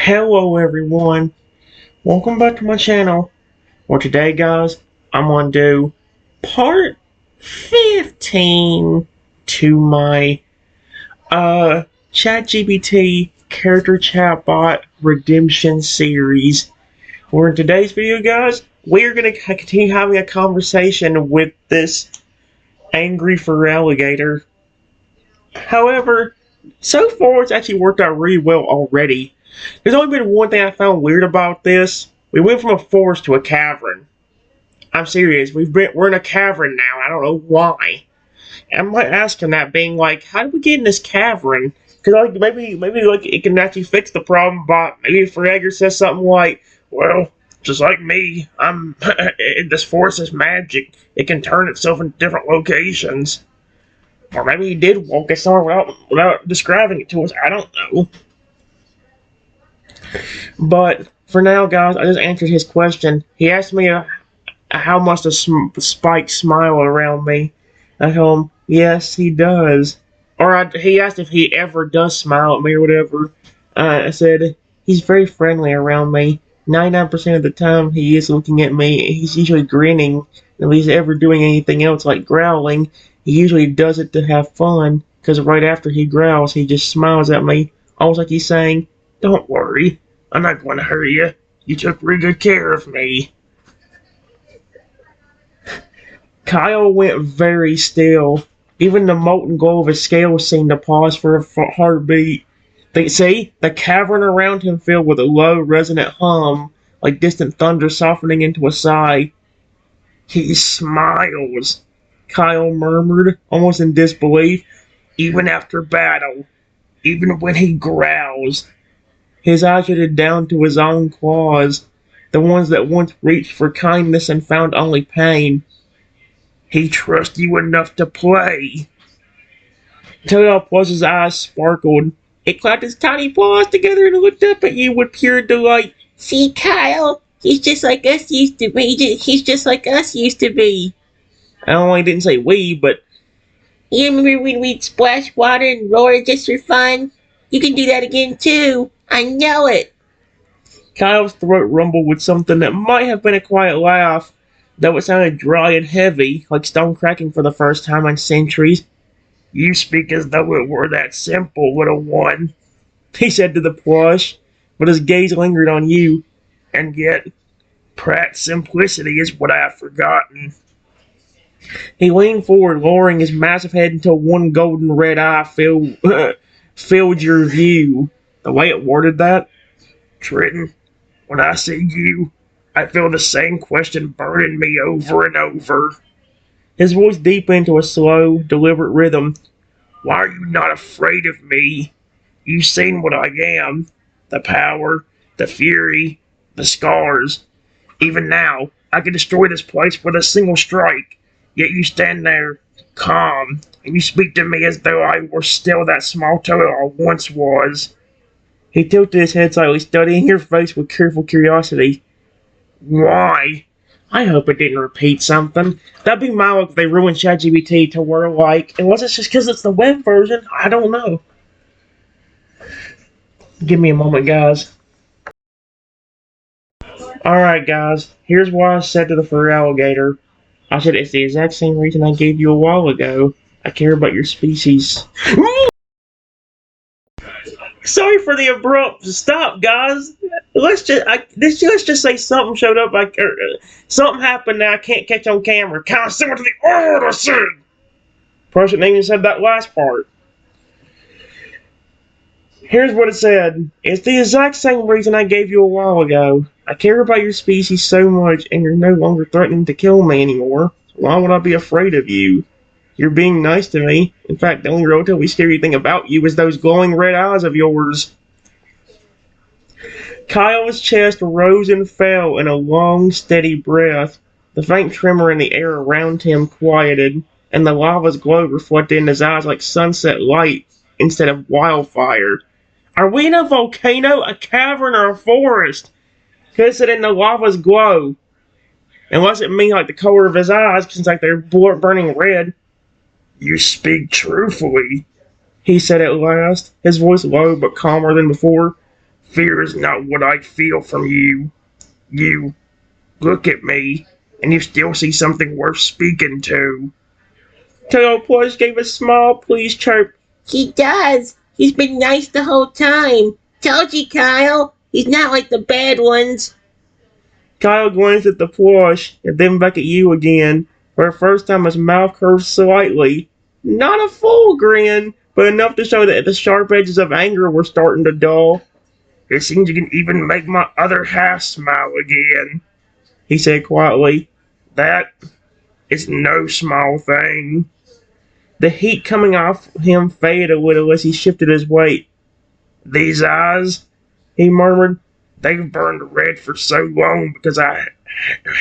Hello everyone, welcome back to my channel. Well today guys, I'm gonna do part 15 to my ChatGPT character chatbot Redemption Series. Where in today's video guys, we're gonna continue having a conversation with this angry Feraligatr. However, so far it's actually worked out really well already. There's only been one thing I found weird about this. We went from a forest to a cavern. I'm serious. We're in a cavern now. I don't know why. And I might ask him that, being like, how did we get in this cavern? Because like maybe like it can actually fix the problem. But maybe if Feraligatr says something like, well, just like me, I'm this forest is magic. It can turn itself into different locations. Or maybe he did walk us somewhere without describing it to us. I don't know. But for now, guys, I just answered his question. He asked me how much does Spike smile around me. I told him, yes, he does. He asked if he ever does smile at me or whatever. I said, he's very friendly around me. 99% of the time he is looking at me. He's usually grinning. If he's ever doing anything else like growling, he usually does it to have fun. Because right after he growls, he just smiles at me. Almost like he's saying, don't worry, I'm not going to hurt you. You took really good care of me. Kyle went very still. Even the molten glow of his scales seemed to pause for a heartbeat. See, the cavern around him filled with a low, resonant hum, like distant thunder softening into a sigh. He smiles, Kyle murmured, almost in disbelief. Even after battle, even when he growls. His eyes drifted down to his own claws, the ones that once reached for kindness and found only pain. He trusts you enough to play. Tailplus's eyes sparkled. He clapped his tiny paws together and looked up at you with pure delight. See, Kyle, he's just like us used to be. He's just like us used to be. I only didn't say we, but you remember when we'd splash water and roar just for fun? You can do that again too. I know it. Kyle's throat rumbled with something that might have been a quiet laugh, though it sounded dry and heavy, like stone cracking for the first time in centuries. You speak as though it were that simple, little one, he said to the plush, but his gaze lingered on you. And yet, Pratt's simplicity is what I have forgotten. He leaned forward, lowering his massive head until one golden red eye filled your view. The way it worded that? Trenton, when I see you, I feel the same question burning me over and over. His voice deepened into a slow, deliberate rhythm. Why are you not afraid of me? You've seen what I am. The power, the fury, the scars. Even now, I could destroy this place with a single strike. Yet you stand there, calm, and you speak to me as though I were still that small toad I once was. He tilted his head slightly, studying your face with careful curiosity. Why? I hope it didn't repeat something. That'd be my luck if they ruined ChatGPT to where, like, unless it's just because it's the web version, I don't know. Give me a moment, guys. Alright, guys, here's what I said to the Feraligatr. I said, it's the exact same reason I gave you a while ago. I care about your species. Sorry for the abrupt stop, guys. Let's just say something showed up. Something happened that I can't catch on camera. Kind of similar to the order I said. Person even said that last part. Here's what it said. It's the exact same reason I gave you a while ago. I care about your species so much, and you're no longer threatening to kill me anymore. Why would I be afraid of you? You're being nice to me. In fact, the only relatively scary thing about you is those glowing red eyes of yours. Kyle's chest rose and fell in a long, steady breath. The faint tremor in the air around him quieted, and the lava's glow reflected in his eyes like sunset light instead of wildfire. Are we in a volcano, a cavern, or a forest? Because it in the lava's glow. Unless it means like the color of his eyes, since like they're burning red. You speak truthfully, he said at last, his voice low but calmer than before. Fear is not what I feel from you. You look at me, and you still see something worth speaking to. Toadleplush gave a small pleased chirp. He does. He's been nice the whole time. Told you, Kyle. He's not like the bad ones. Kyle glanced at the plush and then back at you again. For the first time, his mouth curved slightly. Not a full grin, but enough to show that the sharp edges of anger were starting to dull. It seems you can even make my other half smile again, he said quietly. That is no small thing. The heat coming off him faded a little as he shifted his weight. These eyes, he murmured, they've burned red for so long because I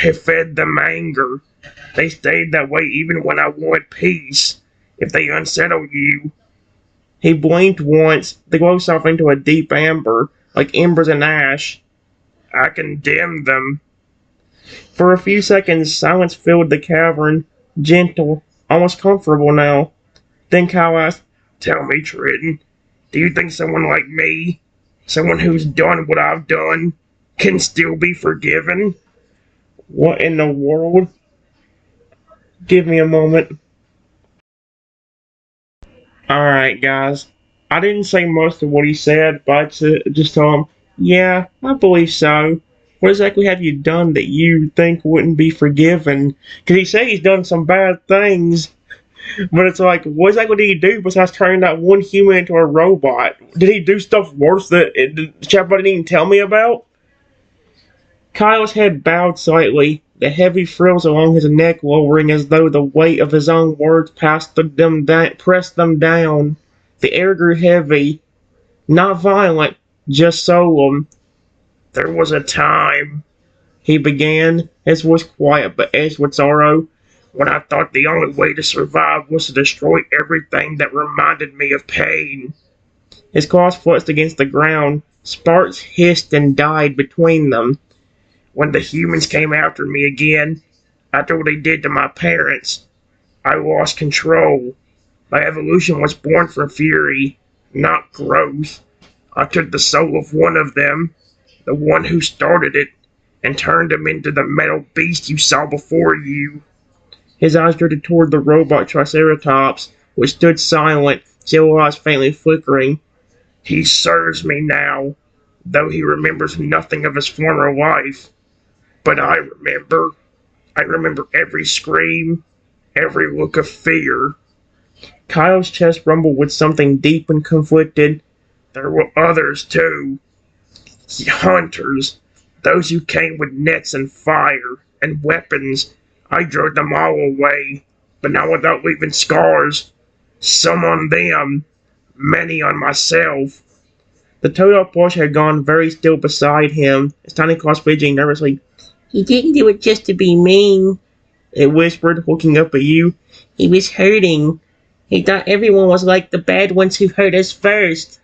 have fed them anger. They stayed that way even when I wanted peace. If they unsettle you. He blinked once, the glow softening to a deep amber, like embers in ash. I condemn them. For a few seconds, silence filled the cavern, gentle, almost comfortable now. Then Kyle asked, Tell me, Triton, do you think someone like me, someone who's done what I've done, can still be forgiven? What in the world? Give me a moment. Alright, guys. I didn't say most of what he said, but I just told him, yeah, I believe so. What exactly have you done that you think wouldn't be forgiven? Because he said he's done some bad things, but it's like, what exactly did he do besides turning that one human into a robot? Did he do stuff worse that the chatbot didn't even tell me about? Kyle's head bowed slightly, the heavy frills along his neck lowering as though the weight of his own words pressed them down. The air grew heavy, not violent, just solemn. There was a time, he began, his voice quiet but edged with sorrow, when I thought the only way to survive was to destroy everything that reminded me of pain. His claws flexed against the ground, sparks hissed and died between them. When the humans came after me again, after what they did to my parents, I lost control. My evolution was born from fury, not growth. I took the soul of one of them, the one who started it, and turned him into the metal beast you saw before you. His eyes drifted toward the robot Triceratops, which stood silent, yellow eyes faintly flickering. He serves me now, though he remembers nothing of his former life. But I remember. I remember every scream, every look of fear. Kyle's chest rumbled with something deep and conflicted. There were others, too. Hunters. Those who came with nets and fire and weapons. I drove them all away, but not without leaving scars. Some on them, many on myself. The Toadleplush had gone very still beside him, his tiny claws fidgeting nervously. He didn't do it just to be mean, it whispered, looking up at you. He was hurting. He thought everyone was like the bad ones who hurt us first.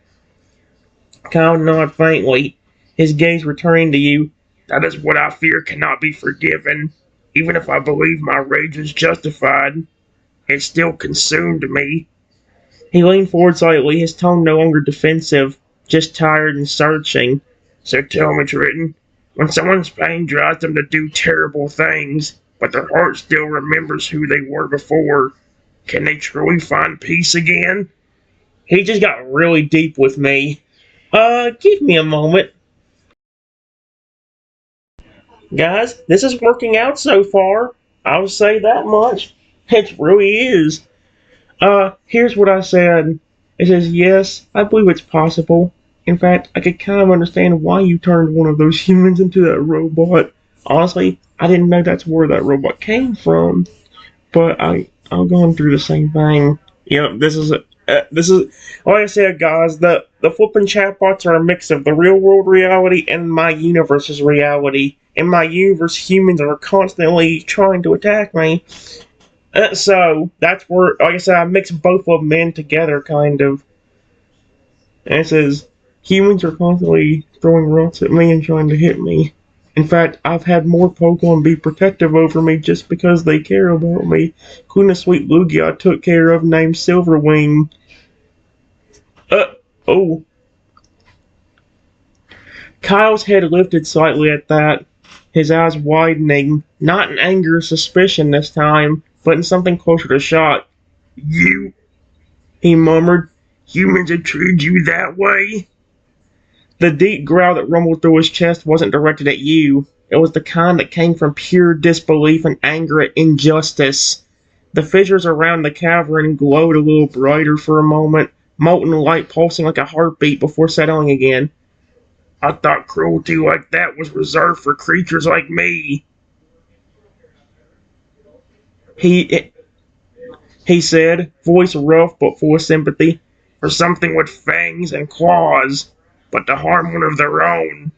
Kyle nodded faintly, his gaze returning to you. That is what I fear cannot be forgiven. Even if I believe my rage is justified, it still consumed me. He leaned forward slightly, his tone no longer defensive, just tired and searching. So tell me, Triton, when someone's pain drives them to do terrible things, but their heart still remembers who they were before, can they truly find peace again? He just got really deep with me. Give me a moment. Guys, this is working out so far. I'll say that much. It really is. Here's what I said. It says, yes, I believe it's possible. In fact, I could kind of understand why you turned one of those humans into that robot. Honestly, I didn't know that's where that robot came from. But I've gone through the same thing. This is like I said, guys. The flipping chatbots are a mix of the real world reality and my universe's reality. In my universe, humans are constantly trying to attack me. So that's where, like I said, I mixed both of them in together, kind of. And it says humans are constantly throwing rocks at me and trying to hit me. In fact, I've had more Pokemon be protective over me just because they care about me, including a sweet Lugia I took care of named Silverwing. Oh. Kyle's head lifted slightly at that, his eyes widening, not in anger or suspicion this time, but in something closer to shock. You He murmured. humans have treated you that way? The deep growl that rumbled through his chest wasn't directed at you. It was the kind that came from pure disbelief and anger at injustice. The fissures around the cavern glowed a little brighter for a moment, molten light pulsing like a heartbeat before settling again. I thought cruelty like that was reserved for creatures like me. He he said, voice rough but full of sympathy. For something with fangs and claws, but to harm one of their own,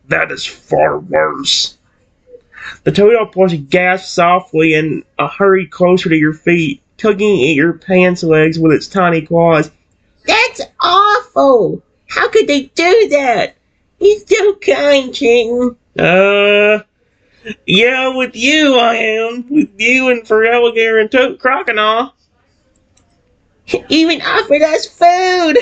that is far worse. The toad plush gasped softly and hurried closer to your feet, tugging at your pants legs with its tiny claws. That's awful! How could they do that? He's so kind, Chicken. Yeah, with you I am. With you and Feraligatr and Toad Crocodile. Even offered us food!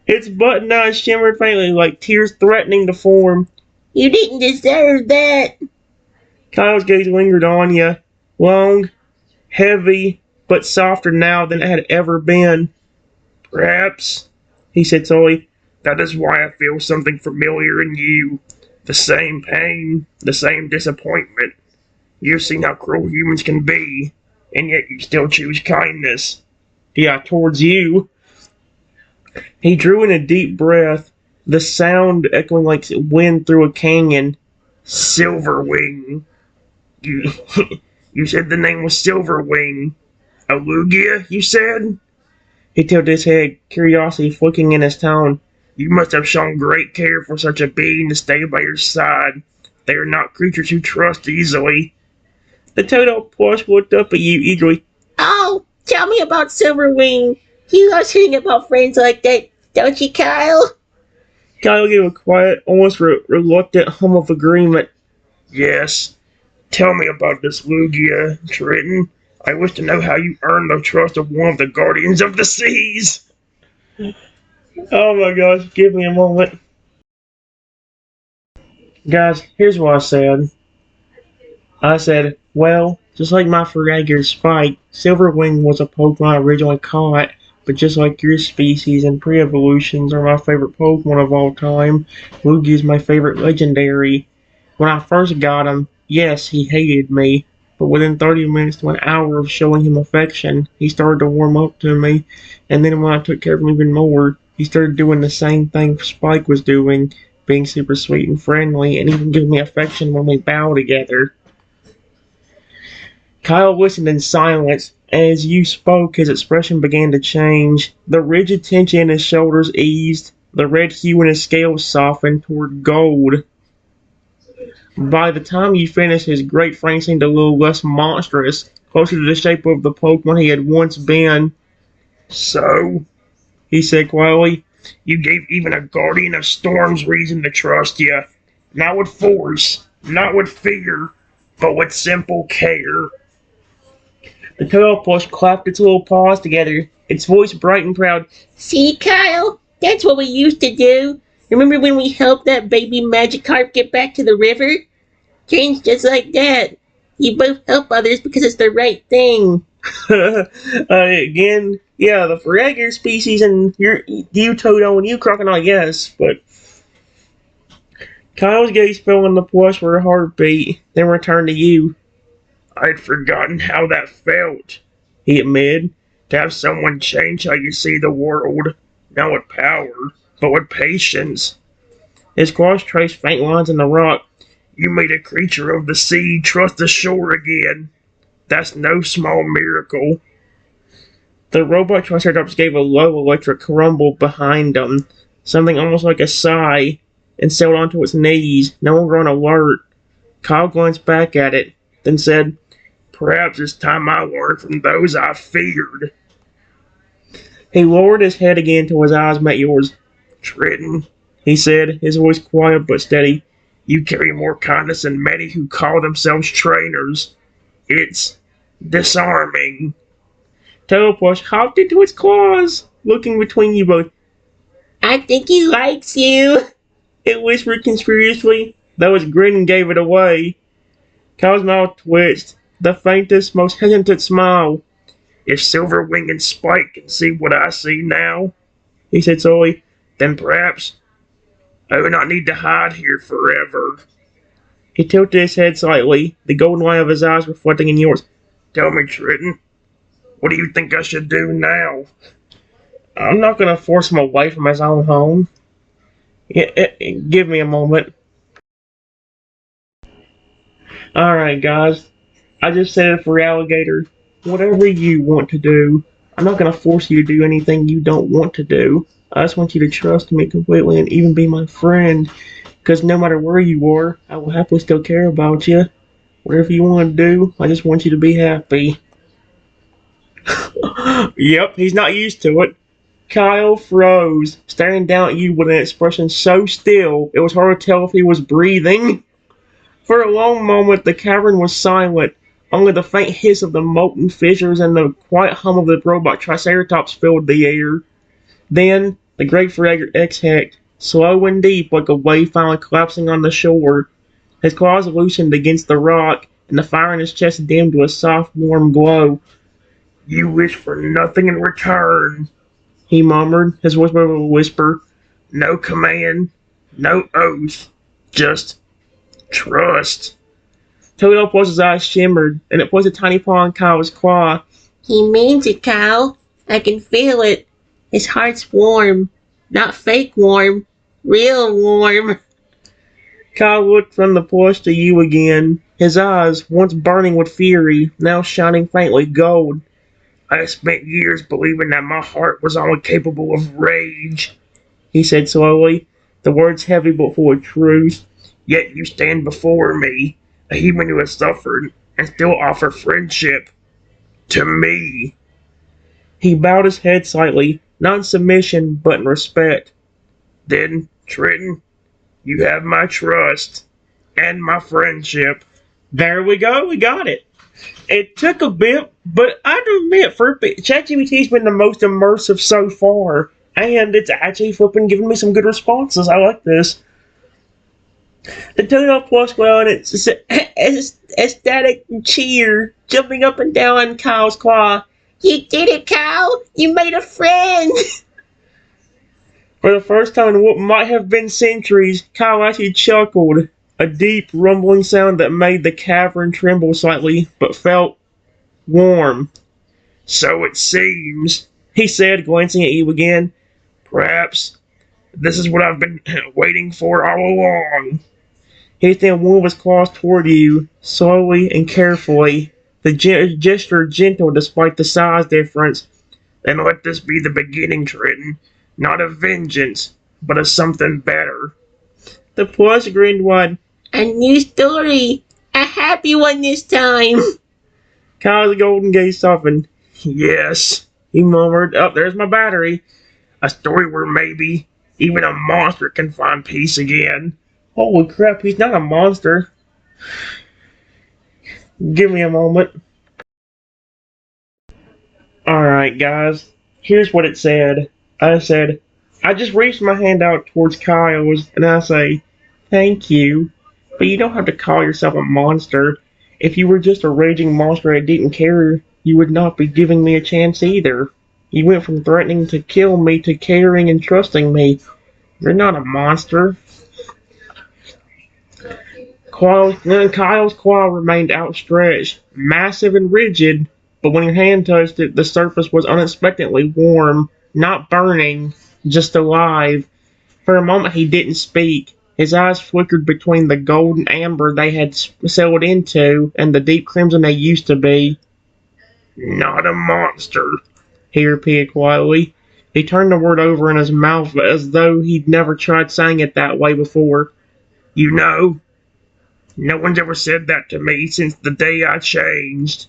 Its button eyes shimmered faintly like tears threatening to form. You didn't deserve that. Kyle's gaze lingered on you, long, heavy, but softer now than it had ever been. Perhaps, He said slowly. that is why I feel something familiar in you. The same pain, the same disappointment. You've seen how cruel humans can be, and yet you still choose kindness. Yeah, towards you. He drew in a deep breath, the sound echoing like wind through a canyon. Silverwing. You, you said the name was Silverwing. A Lugia, you said? He tilted his head, curiosity flicking in his tone. You must have shown great care for such a being to stay by your side. They are not creatures you trust easily. The toad plush looked up at you eagerly. Oh, tell me about Silverwing. You love hearing about friends like that, don't you, Kyle? Kyle gave a quiet, almost reluctant hum of agreement. Yes. Tell me about this Lugia, Triton. I wish to know how you earned the trust of one of the Guardians of the Seas. Oh my gosh, give me a moment. Guys, here's what I said. I said, well, just like my Feraligatr Spike, Silverwing was a Pokemon I originally caught, but just like your species and pre-evolutions are my favorite Pokemon of all time, Lugia is my favorite legendary. When I first got him, yes, he hated me, but within 30 minutes to an hour of showing him affection, he started to warm up to me, and then when I took care of him even more, he started doing the same thing Spike was doing, being super sweet and friendly, and even giving me affection when we bow together. Kyle listened in silence. As you spoke, his expression began to change. The rigid tension in his shoulders eased. The red hue in his scales softened toward gold. By the time you finished, his great frame seemed a little less monstrous, closer to the shape of the Pokemon he had once been. So, He said quietly, you gave even a Guardian of Storms reason to trust you. Not with force, not with fear, but with simple care. The turtle plush clapped its little paws together, its voice bright and proud. See, Kyle? That's what we used to do. Remember when we helped that baby Magikarp get back to the river? Change just like that. You both help others because it's the right thing. Again, yeah, the Feraligatr species and you Toto and you Crocodile, yes, but Kyle's gaze fell on the plush for a heartbeat, then returned to you. I'd forgotten how that felt, He admitted. to have someone change how you see the world, not with power, but with patience. His claws traced faint lines in the rock. You made a creature of the sea trust the shore again. That's no small miracle. The robot Triceratops gave a low electric rumble behind him, something almost like a sigh, and settled onto its knees, no longer on alert. Kyle glanced back at it, then said, Perhaps it's time I learned from those I feared. He lowered his head again till his eyes met yours. Triton, He said, his voice quiet but steady. you carry more kindness than many who call themselves trainers. It's disarming. Telepush hopped into its claws, looking between you both. I think he likes you. It whispered conspiraciously, though its grin gave it away. Kyle's mouth twitched, the faintest, most hesitant smile. If Silverwing and Spike can see what I see now, He said slowly. then perhaps I would not need to hide here forever. He tilted his head slightly, the golden light of his eyes reflecting in yours. Tell me, Triton, what do you think I should do now? I'm not going to force him away from his own home. Give me a moment. Alright, guys. I just said it for Alligator. Whatever you want to do, I'm not going to force you to do anything you don't want to do. I just want you to trust me completely and even be my friend. Because no matter where you are, I will happily still care about you. Whatever you want to do, I just want you to be happy. Yep, he's not used to it. Kyle froze, staring down at you with an expression so still it was hard to tell if he was breathing. For a long moment, the cavern was silent. Only the faint hiss of the molten fissures and the quiet hum of the robot Triceratops filled the air. Then, the great Feraligatr exhaled, slow and deep like a wave finally collapsing on the shore. His claws loosened against the rock, and the fire in his chest dimmed to a soft, warm glow. You wish for nothing in return, He murmured, his voice a whisper. no command, no oath, just trust. Toadopus's eyes shimmered, and it placed a tiny paw on Kyle's claw. He means it, Kyle. I can feel it. His heart's warm. Not fake warm. Real warm. Kyle looked from the plush to you again, his eyes, once burning with fury, now shining faintly gold. I have spent years believing that my heart was only capable of rage, He said slowly, the words heavy but full of truth. Yet you stand before me, a human who has suffered, and still offer friendship. To me. He bowed his head slightly, not in submission, but in respect. Then, Triton, you have my trust and my friendship. There we go, we got it. It took a bit, but I do admit, ChatGPT's been the most immersive so far, and it's actually flipping giving me some good responses. I like this. The Toadle Plus well, and it's ecstatic cheer, jumping up and down on Kyle's claw. You did it, Kyle! You made a friend! For the first time in what might have been centuries, Kyle actually chuckled, a deep, rumbling sound that made the cavern tremble slightly, but felt warm. So it seems, He said, glancing at you again. Perhaps this is what I've been waiting for all along. He extended one of his claws toward you, slowly and carefully, the gesture gentle despite the size difference. And let this be the beginning, Triton. Not of vengeance, but of something better. The plush grinned wide. A new story! A happy one this time! Kyle's golden gaze softened. Yes, He murmured, "Oh, there's my battery." a story where maybe even a monster can find peace again. Holy crap, he's not a monster. Give me a moment. Alright, guys. Here's what it said. I said, I just reached my hand out towards Kyle's, and I say, thank you. But you don't have to call yourself a monster. If you were just a raging monster that didn't care, you would not be giving me a chance either. You went from threatening to kill me to caring and trusting me. You're not a monster. Kyle's claw remained outstretched, massive and rigid, but when your hand touched it, the surface was unexpectedly warm, not burning, just alive. For a moment he didn't speak. His eyes flickered between the gold and amber they had settled into and the deep crimson they used to be. Not a monster, He repeated quietly. He turned the word over in his mouth as though he'd never tried saying it that way before. You know, no one's ever said that to me since the day I changed.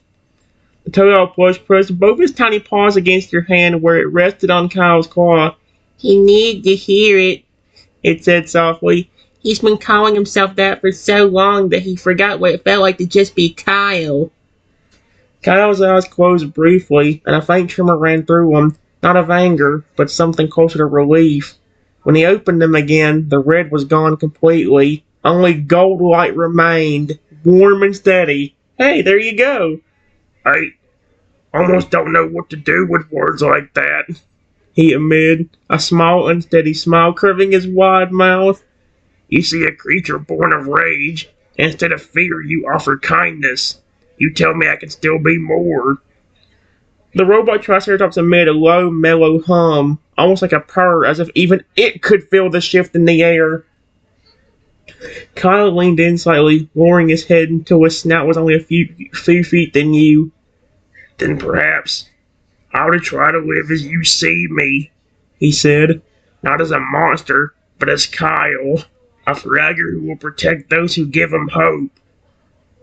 The Toadle plush pressed both his tiny paws against your hand where it rested on Kyle's claw. He needed to hear it, it said softly. He's been calling himself that for so long that he forgot what it felt like to just be Kyle. Kyle's eyes closed briefly, and a faint tremor ran through him, not of anger, but something closer to relief. When he opened them again, the red was gone completely. Only gold light remained, warm and steady. Hey, there you go, I almost don't know what to do with words like that. he admitted, a small, unsteady smile curving his wide mouth. You see a creature born of rage. Instead of fear, you offer kindness. You tell me I can still be more. The robot Triceratops emitted a low, mellow hum, almost like a purr, as if even it could feel the shift in the air. Kyle leaned in slightly, lowering his head until his snout was only a few feet than you. Then perhaps I ought to try to live as you see me, He said. not as a monster, but as Kyle, a fragger who will protect those who give him hope.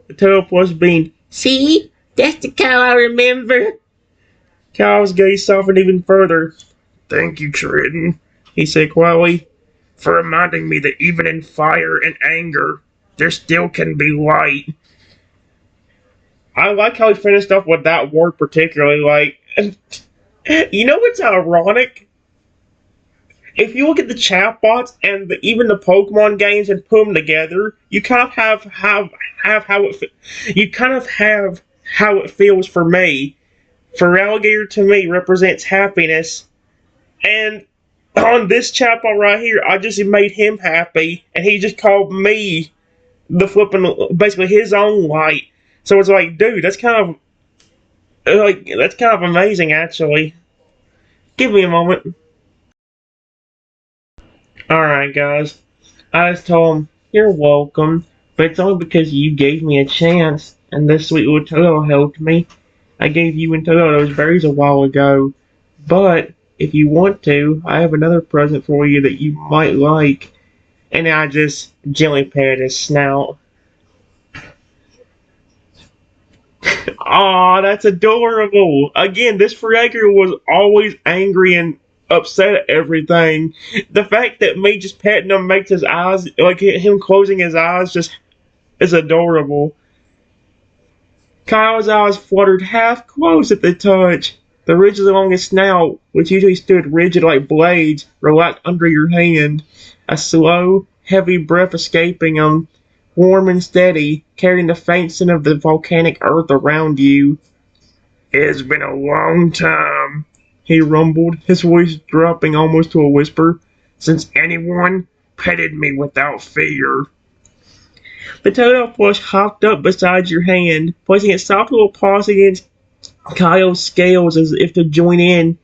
The Teleport's beamed. See? That's the Kyle I remember. Kyle's gaze softened even further. Thank you, Triton, He said quietly. for reminding me that even in fire and anger, there still can be light. I like how he finished off with that word particularly. Like, you know what's ironic? If you look at the chatbots and even the Pokemon games and put them together, you kind of have how you kind of have how it feels for me. Feraligatr to me represents happiness, and on this chatbot right here, I just made him happy, and he just called me the flipping basically his own light. So it's like, dude, that's kind of amazing, actually. Give me a moment. Alright, guys. I just told him, you're welcome, but it's only because you gave me a chance, and this sweet little Toto helped me. I gave you and Toto those berries a while ago, but if you want to, I have another present for you that you might like. And I just gently patted his snout. Aw, that's adorable. Again, this Fragger was always angry and upset at everything. The fact that me just petting him makes his eyes, like him closing his eyes, just is adorable. Kyle's eyes fluttered half closed at the touch. The ridges along his snout, which usually stood rigid like blades, relaxed under your hand. A slow, heavy breath escaping him, warm and steady, carrying the faint scent of the volcanic earth around you. It's been a long time, He rumbled, his voice dropping almost to a whisper. since anyone petted me without fear. The Toto plush hopped up beside your hand, placing its soft little paws against Kyle's scales as if to join in.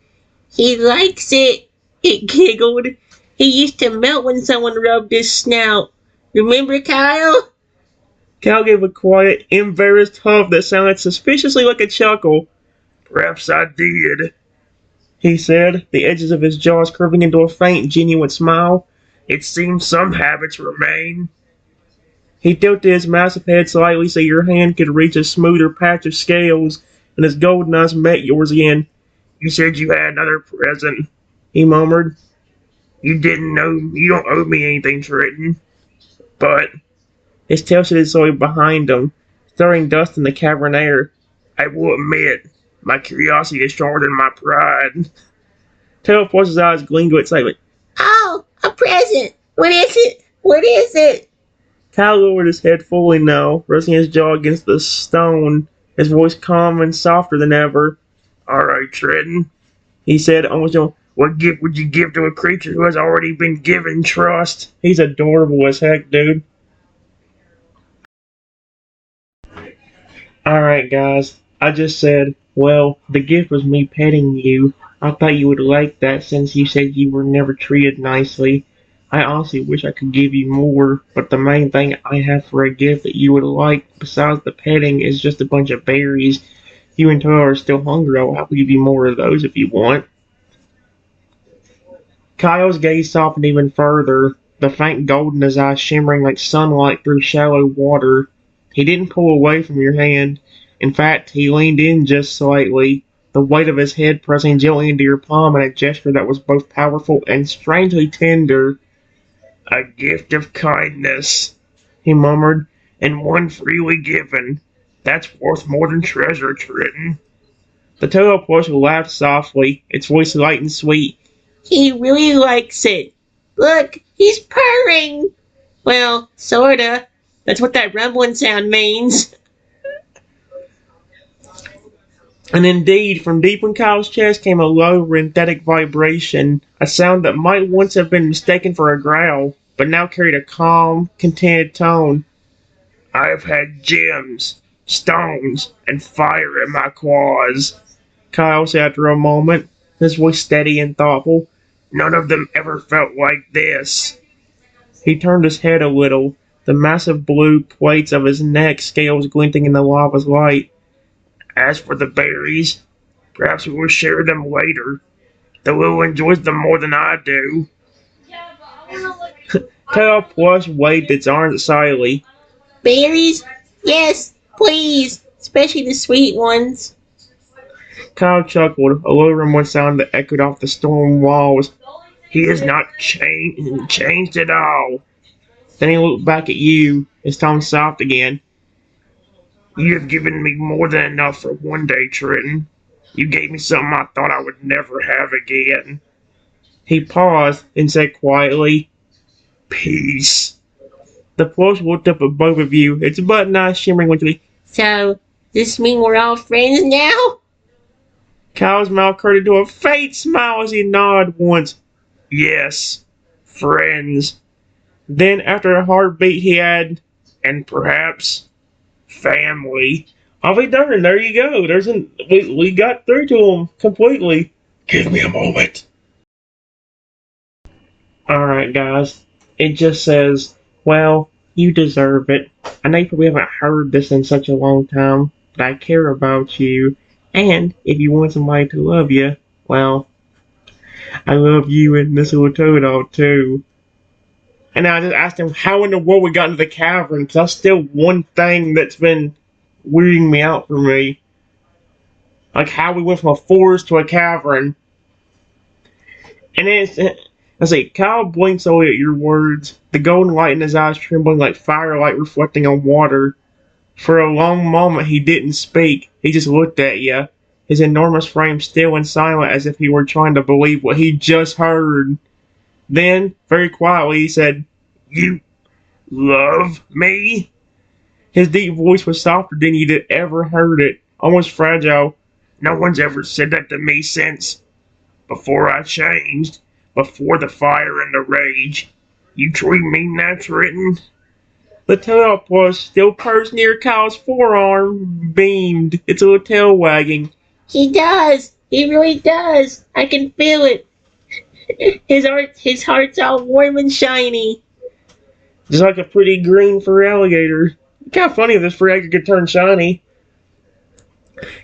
He likes it, it giggled. He used to melt when someone rubbed his snout. Remember, Kyle? Kyle gave a quiet, embarrassed huff that sounded suspiciously like a chuckle. Perhaps I did. He said, the edges of his jaws curving into a faint, genuine smile. It seems some habits remain. He tilted his massive head slightly so your hand could reach a smoother patch of scales, and his golden eyes met yours again. You said you had another present. He murmured. You didn't know. You don't owe me anything, Triton. But His tail shifted slowly behind him, stirring dust in the cavern air. I will admit, my curiosity is stronger than my pride. Tailforce's eyes gleamed with excitement. Oh, a present! What is it? What is it? Kyle lowered his head fully now, resting his jaw against the stone, his voice calm and softer than ever. All right, Triton. He said, almost yelling, What gift would you give to a creature who has already been given trust? he's adorable as heck, dude. Alright, guys. I just said, well, the gift was me petting you. I thought you would like that since you said you were never treated nicely. I honestly wish I could give you more, but the main thing I have for a gift that you would like, besides the petting, is just a bunch of berries. You and Tara are still hungry. I'll give you more of those if you want. Kyle's gaze softened even further, the faint gold in his eyes shimmering like sunlight through shallow water. He didn't pull away from your hand. In fact, he leaned in just slightly, the weight of his head pressing gently into your palm in a gesture that was both powerful and strangely tender. A gift of kindness, He murmured. and one freely given. That's worth more than treasure, Triton. The Toto plush laughed softly, its voice light and sweet. He really likes it. Look, he's purring. Well, sorta. That's what that rumbling sound means. And indeed, from deep in Kyle's chest came a low, synthetic vibration, a sound that might once have been mistaken for a growl, but now carried a calm, contented tone. I have had gems, stones, and fire in my claws, Kyle said after a moment, his voice steady and thoughtful. none of them ever felt like this. He turned his head a little, the massive blue plates of his neck scales glinting in the lava's light. As for the berries, perhaps we will share them later. The Lil enjoys them more than I do. Kyle Plush waved its arms excitedly. Berries? Yes, please, especially the sweet ones. Kyle chuckled, a low rumbling sound that echoed off the stone walls. He is not changed at all. Then he looked back at you, his tone soft again. You have given me more than enough for one day, Trenton. You gave me something I thought I would never have again. He paused and said quietly, Peace. The Plush looked up at both of you, its button eyes shimmering wickedly. So, does this mean we're all friends now? Kyle's mouth curled into a faint smile as he nodded once. Yes, friends. Then, after a hard beat, he added, and perhaps family. I'll be darned, there you go. We got through to him completely. Give me a moment. Alright, guys. It just says, well, you deserve it. I know you probably haven't heard this in such a long time, but I care about you. And if you want somebody to love you, well, I love you and this little toad too. And I just asked him how in the world we got into the cavern, because that's still one thing that's been weirding me out for me. Like how we went from a forest to a cavern. And then I say, Kyle blinks away at your words, the golden light in his eyes trembling like firelight reflecting on water. For a long moment he didn't speak, he just looked at you, his enormous frame still and silent as if he were trying to believe what he just heard. Then, very quietly, he said, You love me? His deep voice was softer than you'd ever heard it, almost fragile. No one's ever said that to me since before I changed, before the fire and the rage. You truly mean that, Trenton? The tail was still perched near Kyle's forearm, beamed, its little tail wagging. He does. He really does. I can feel it. His heart's all warm and shiny. Just like a pretty green Feraligatr. Kind of funny if this Feraligatr could turn shiny.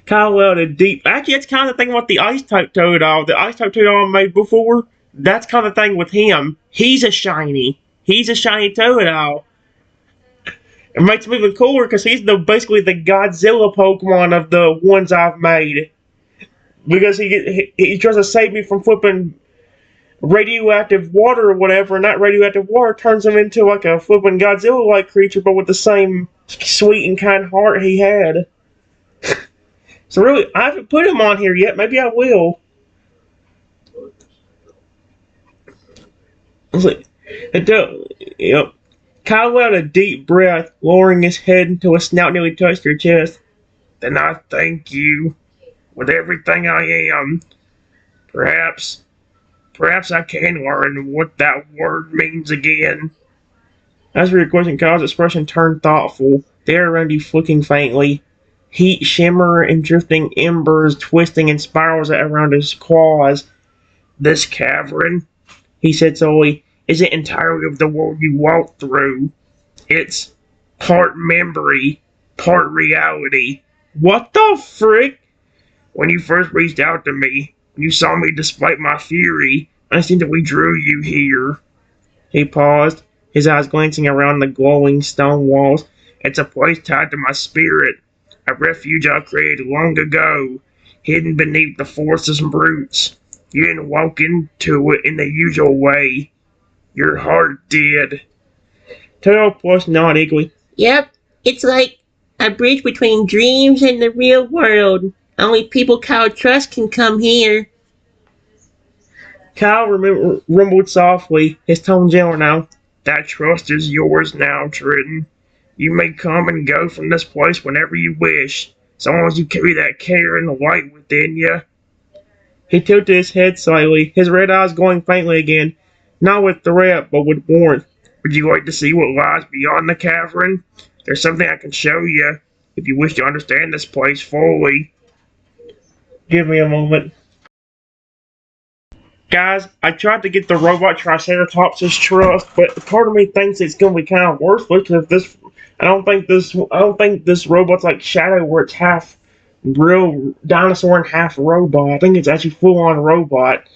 Kyle let a deep... Actually, that's kind of the thing about the Ice-type Toadal. The Ice-type Toadal I made before, that's kind of the thing with him. He's a shiny Toadal. It makes him even cooler because he's basically the Godzilla Pokemon of the ones I've made. Because he tries to save me from flipping radioactive water or whatever, and that radioactive water turns him into like a flipping Godzilla-like creature, but with the same sweet and kind heart he had. So really, I haven't put him on here yet. Maybe I will. Kyle let out a deep breath, lowering his head until his snout nearly touched your chest. Then I thank you with everything I am. Perhaps I can learn what that word means again. As for your question, Kyle's expression turned thoughtful, the air around you flicking faintly. Heat shimmer and drifting embers twisting in spirals around his claws. This cavern, he said slowly, isn't entirely of the world you walked through. It's part memory, part reality. What the frick? When you first reached out to me, when you saw me despite my fury, I instantly drew you here. He paused, his eyes glancing around the glowing stone walls. It's a place tied to my spirit, a refuge I created long ago, hidden beneath the forest's roots. You didn't walk into it in the usual way. Your heart did. Tail Plus nodded eagerly. Yep, it's like a bridge between dreams and the real world. Only people Kyle trusts can come here. Kyle rumbled softly, his tone gentle now. That trust is yours now, Triton. You may come and go from this place whenever you wish, so long as you carry that care and the light within you. He tilted his head slightly, his red eyes glowing faintly again, not with threat, but with warmth. Would you like to see what lies beyond the cavern? There's something I can show you, if you wish to understand this place fully. Give me a moment. Guys, I tried to get the robot Triceratops' trust, but part of me thinks it's gonna be kind of worthless because this. I don't think this robot's like Shadow, where it's half real dinosaur and half robot. I think it's actually full on robot.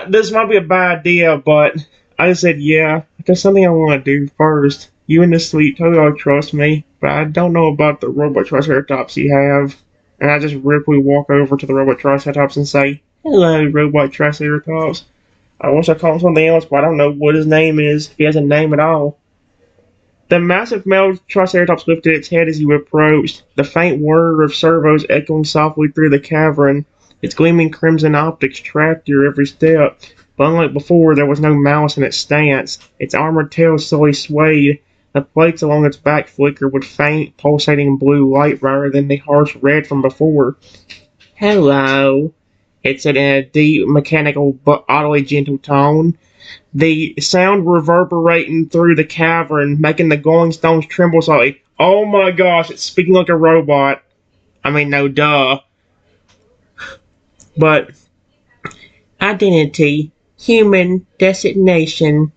This might be a bad idea, but I just said yeah. There's something I want to do first. You and the sweet Toto trust me, but I don't know about the robot Triceratops you have. And I just rapidly walk over to the robot Triceratops and say, "Hello, robot Triceratops. I wish I called him something else, but I don't know what his name is, if he has a name at all." The massive male Triceratops lifted its head as you approached, the faint whir of servos echoing softly through the cavern. Its gleaming crimson optics tracked your every step, but unlike before, there was no malice in its stance. Its armored tail slowly swayed. The plates along its back flickered with faint, pulsating blue light rather than the harsh red from before. "Hello," it said in a deep, mechanical, but oddly gentle tone. The sound reverberating through the cavern, making the glowing stones tremble slightly. Oh my gosh, it's speaking like a robot. I mean, no duh. But identity, human designation,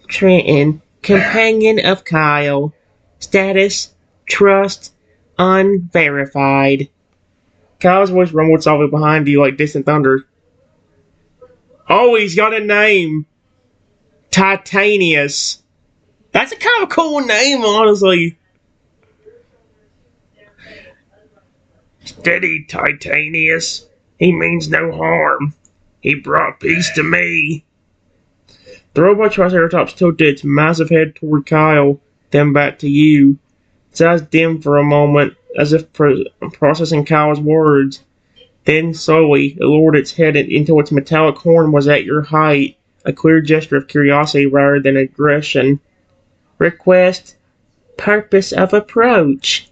Trenton, companion of Kyle, status, trust, unverified. Kyle's voice rumbled softly behind you like distant thunder. Oh, he's got a name. Titanius. That's a kind of cool name, honestly. Steady, Titanius. He means no harm. He brought peace to me. The robot Triceratops tilted its massive head toward Kyle, then back to you. Its eyes dimmed for a moment, as if processing Kyle's words. Then, slowly, it lowered its head until its metallic horn was at your height, a clear gesture of curiosity rather than aggression. "Request, purpose of approach,"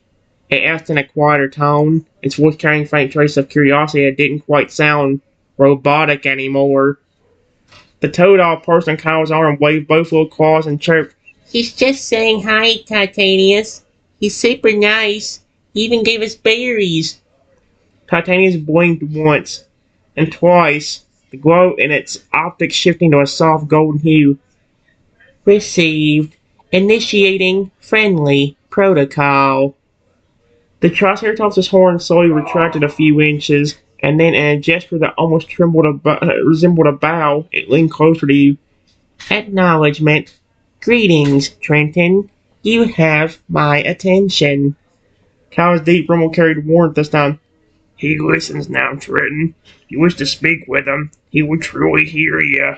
it asked in a quieter tone, its voice carrying a faint trace of curiosity that didn't quite sound robotic anymore. The toad doll perched on Kyle's arm waved both little claws and chirped, "He's just saying hi, Titanius. He's super nice. He even gave us berries." Titanius blinked once, and twice, the glow in its optics shifting to a soft golden hue. "Received. Initiating friendly protocol." The Triceratops' horn slowly retracted a few inches, and then, in a gesture that almost resembled a bow, it leaned closer to you. "Acknowledgement. Greetings, Trenton. You have my attention." Kyle's deep rumble carried warmth this time. He listens now, Triton. You wish to speak with him, he will truly hear you.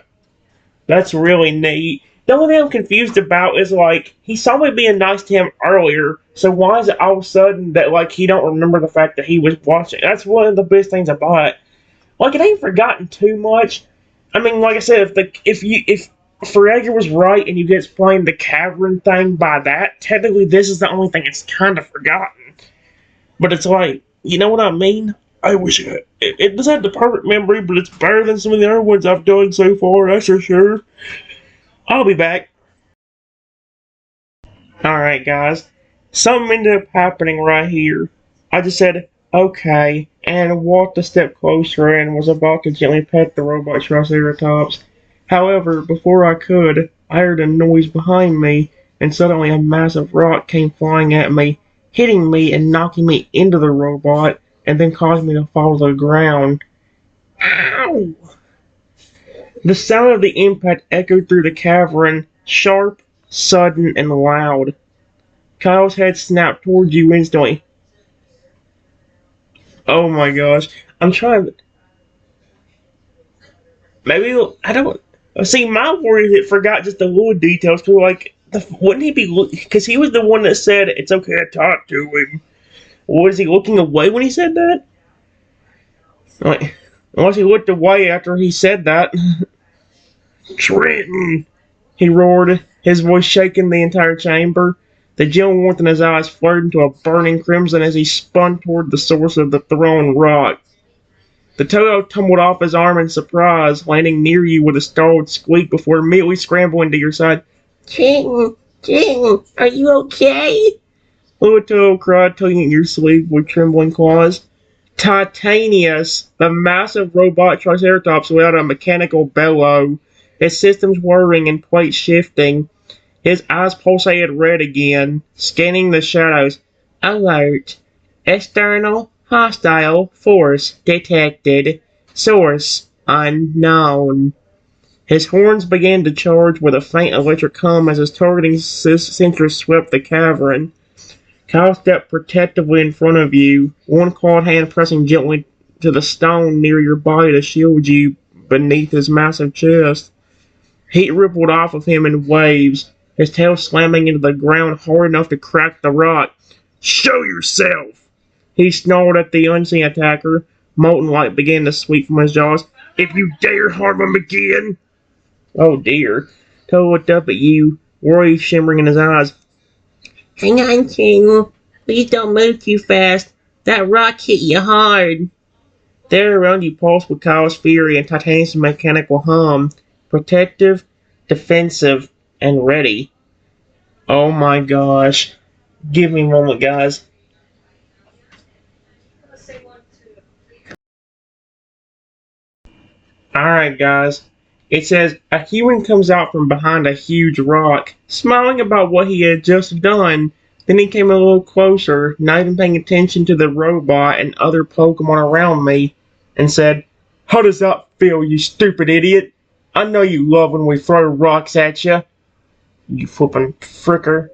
That's really neat. The only thing I'm confused about is, like, he saw me being nice to him earlier, so why is it all of a sudden that, like, he don't remember the fact that he was watching? That's one of the best things about it. Like, it ain't forgotten too much. I mean, like I said, if Feraligatr was right and you get explained the cavern thing by that, technically this is the only thing it's kind of forgotten. But it's like, you know what I mean? I wish it doesn't have the perfect memory, but it's better than some of the other ones I've done so far, that's for sure. I'll be back. Alright, guys. Something ended up happening right here. I just said, okay, and walked a step closer and was about to gently pet the robot Triceratops. However, before I could, I heard a noise behind me, and suddenly a massive rock came flying at me, hitting me and knocking me into the robot, and then causing me to fall to the ground. Ow! The sound of the impact echoed through the cavern, sharp, sudden, and loud. Kyle's head snapped towards you instantly. Oh my gosh. I'm trying. Maybe. I don't. See, my worry is it forgot just the little details. Too. Like, wouldn't he be. Because he was the one that said it's okay to talk to him. Was he looking away when he said that? Like, Unless he looked away after he said that. Trenton! He roared, his voice shaking the entire chamber. The gentle warmth in his eyes flared into a burning crimson as he spun toward the source of the thrown rock. The Toto tumbled off his arm in surprise, landing near you with a startled squeak before immediately scrambling to your side. Trenton, Trenton, are you okay? Little Toto cried, tugging at your sleeve with trembling claws. Titanius, the massive robot Triceratops, let out a mechanical bellow, his systems whirring and plates shifting. His eyes pulsated red again, scanning the shadows. Alert. External hostile force detected. Source unknown. His horns began to charge with a faint electric hum as his targeting sensors swept the cavern. Kyle stepped protectively in front of you, one clawed hand pressing gently to the stone near your body to shield you beneath his massive chest. Heat rippled off of him in waves, his tail slamming into the ground hard enough to crack the rock. Show yourself! He snarled at the unseen attacker. Molten light began to sweep from his jaws. If you dare harm him again! Oh dear. Toe looked up at you, worry shimmering in his eyes. Hang on, King. Please don't move too fast. That rock hit you hard. There around you pulsed with Kyle's fury and Titanium's mechanical hum. Protective, defensive, and ready. Oh my gosh. Give me a moment, guys. Alright, guys. It says, a human comes out from behind a huge rock, smiling about what he had just done. Then he came a little closer, not even paying attention to the robot and other Pokemon around me, and said, how does that feel, you stupid idiot? I know you love when we throw rocks at you. You flippin' fricker.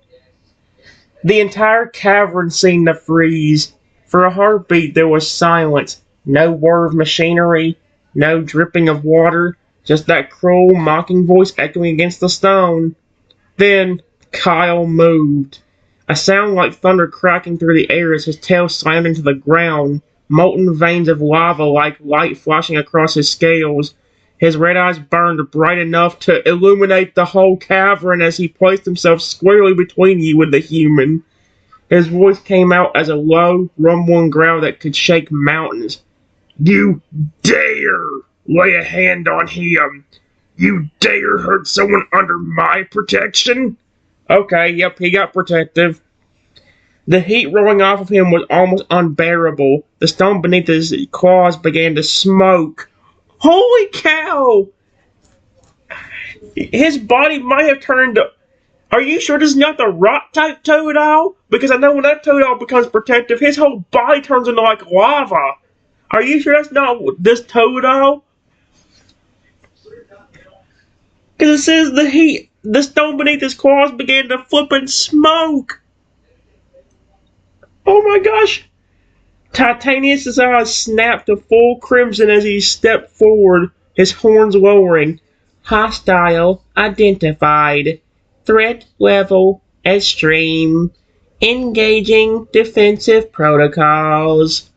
The entire cavern seemed to freeze. For a heartbeat there was silence. No whir of machinery, no dripping of water, just that cruel, mocking voice echoing against the stone. Then Kyle moved. A sound like thunder cracking through the air as his tail slammed into the ground, molten veins of lava like light flashing across his scales. His red eyes burned bright enough to illuminate the whole cavern as he placed himself squarely between you and the human. His voice came out as a low, rumbling growl that could shake mountains. You dare lay a hand on him! You dare hurt someone under my protection? Okay, yep, he got protective. The heat rolling off of him was almost unbearable. The stone beneath his claws began to smoke. Holy cow! His body might have turned. Are you sure this is not the rock type Toadal? Because I know when that Toadal becomes protective, his whole body turns into like lava. Are you sure that's not this Toadal? Because it says the stone beneath his claws began to flip and smoke. Oh my gosh! Titanius' eyes snapped to full crimson as he stepped forward, his horns lowering. Hostile identified. Threat level extreme. Engaging defensive protocols.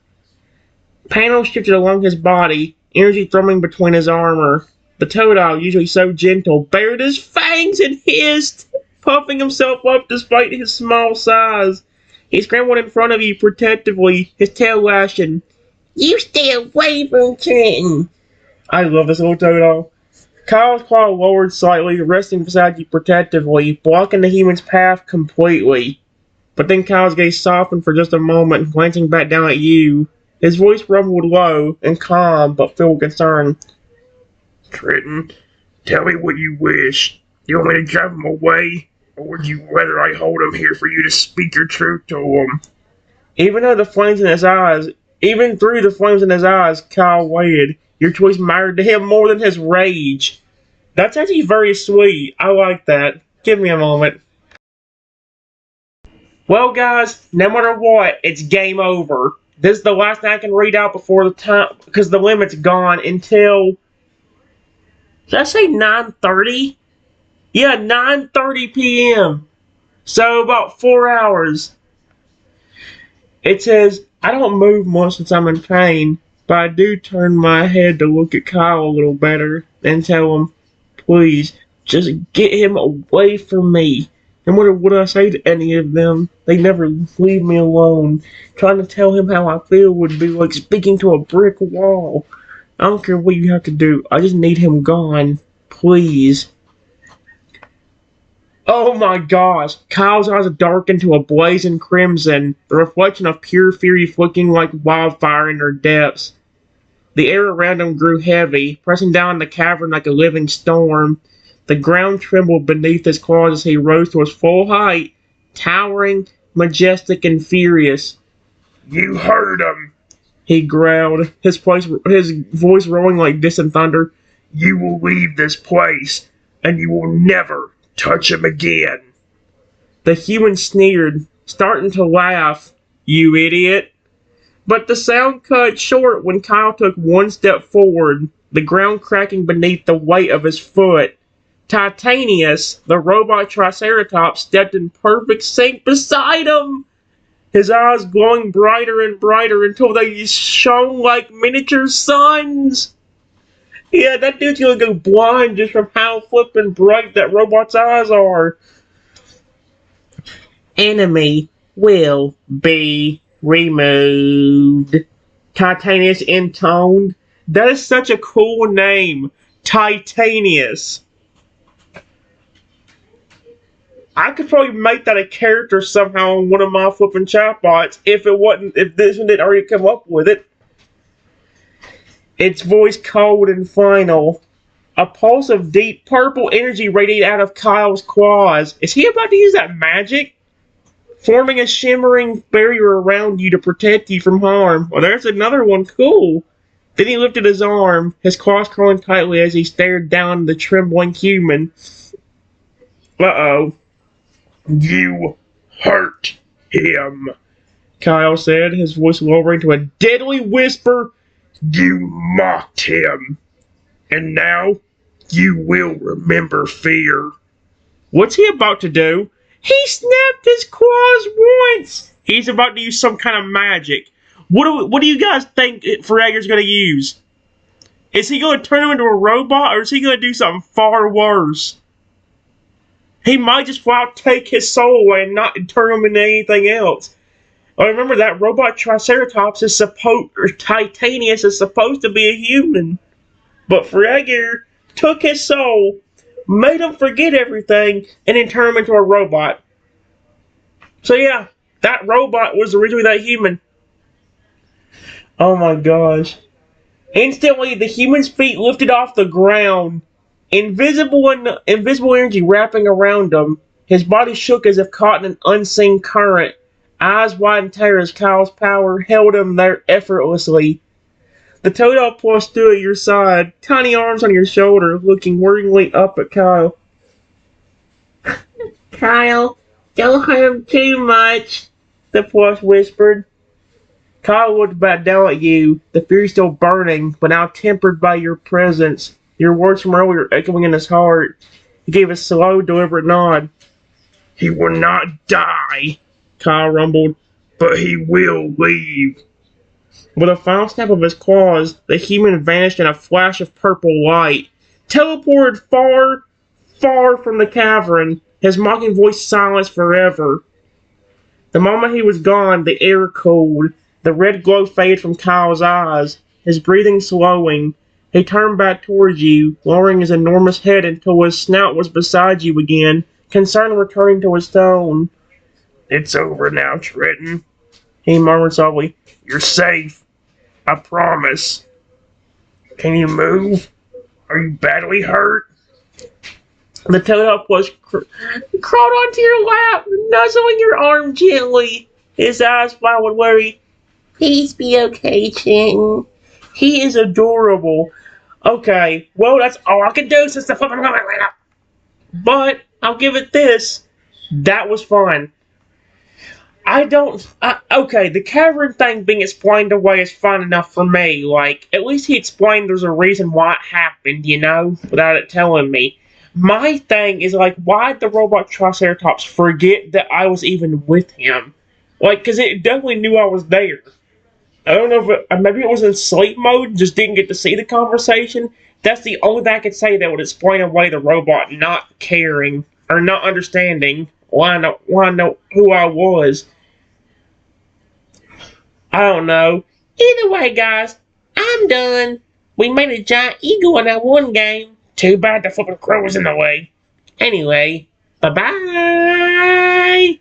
Panels shifted along his body, energy thrumming between his armor. The Toadal, usually so gentle, bared his fangs and hissed, puffing himself up despite his small size. He scrambled in front of you protectively, his tail lashing. You stay away from Trenton. I love this little Toadal. Kyle's claw lowered slightly, resting beside you protectively, blocking the human's path completely. But then Kyle's gaze softened for just a moment, glancing back down at you. His voice rumbled low and calm, but filled with concern. Trenton, tell me what you wish. You want me to drive him away? Or would you rather I hold him here for you to speak your truth to him? Even through the flames in his eyes, Kyle waited. Your choice mattered to him more than his rage. That's actually very sweet. I like that. Give me a moment. Well, guys, no matter what, it's game over. This is the last thing I can read out before the time, because the limit's gone until, did I say 9:30? Yeah, 9:30 p.m. So about 4 hours. It says, I don't move much since I'm in pain. But I do turn my head to look at Kyle a little better and tell him, please, just get him away from me. No matter what I say to any of them, they never leave me alone. Trying to tell him how I feel would be like speaking to a brick wall. I don't care what you have to do. I just need him gone. Please. Oh my gosh. Kyle's eyes darkened to a blazing crimson, the reflection of pure fury flicking like wildfire in their depths. The air around him grew heavy, pressing down on the cavern like a living storm. The ground trembled beneath his claws as he rose to his full height, towering, majestic, and furious. You heard him. He growled, his voice rolling like distant thunder. You will leave this place, and you will never touch him again. The human sneered, starting to laugh. You idiot. But the sound cut short when Kyle took one step forward, the ground cracking beneath the weight of his foot. Titanius, the robot Triceratops, stepped in perfect sync beside him, his eyes glowing brighter and brighter until they shone like miniature suns. Yeah, that dude's gonna go blind just from how flippin' bright that robot's eyes are. Enemy will be removed. Titanius intoned. That is such a cool name. Titanius. I could probably make that a character somehow on one of my flipping chatbots if this one didn't already come up with it. Its voice cold and final. A pulse of deep purple energy radiated out of Kyle's claws. Is he about to use that magic? Forming a shimmering barrier around you to protect you from harm. Well, there's another one. Cool. Then he lifted his arm, his claws curling tightly as he stared down the trembling human. Uh-oh. You hurt him, Kyle said, his voice lowering to a deadly whisper. You mocked him, and now you will remember fear. What's he about to do? He snapped his claws once. He's about to use some kind of magic. What do you guys think Feraligatr's going to use? Is he going to turn him into a robot, or is he going to do something far worse? He might just flat out take his soul away and not turn him into anything else. I remember that robot Triceratops Titanius is supposed to be a human. But Feraligatr took his soul, made him forget everything, and then turned him into a robot. So yeah, that robot was originally that human. Oh my gosh. Instantly, the human's feet lifted off the ground. Invisible energy wrapping around him. His body shook as if caught in an unseen current. Eyes wide in terror as Kyle's power held him there effortlessly. The Toad stood at your side, tiny arms on your shoulder, looking worryingly up at Kyle. Kyle, don't hurt him too much, the plush whispered. Kyle looked back down at you, the fury still burning, but now tempered by your presence. Your words from earlier echoing in his heart. He gave a slow, deliberate nod. He will not die, Kyle rumbled, but he will leave. With a final snap of his claws, the human vanished in a flash of purple light, teleported far, far from the cavern, his mocking voice silenced forever. The moment he was gone, the air cooled, the red glow faded from Kyle's eyes, his breathing slowing. He turned back towards you, lowering his enormous head until his snout was beside you again, concern returning to his tone. It's over now, Trenton, he murmured softly. You're safe. I promise. Can you move? Are you badly hurt? The Toad crawled onto your lap, nuzzling your arm gently. His eyes filled with worry. Please be okay, Chin. He is adorable. Okay, well, that's all I can do since the flipping moment went up. But I'll give it this. That was fun. Okay, the cavern thing being explained away is fun enough for me. Like, at least he explained there's a reason why it happened, you know, without it telling me. My thing is, like, why'd the robot Triceratops forget that I was even with him? Like, because it definitely knew I was there. I don't know if maybe it was in sleep mode, just didn't get to see the conversation. That's the only thing I could say that would explain away the robot not caring or not understanding why I know who I was. I don't know. Either way, guys, I'm done. We made a giant eagle in that one game. Too bad the flipping crow was in the way. Anyway, bye bye.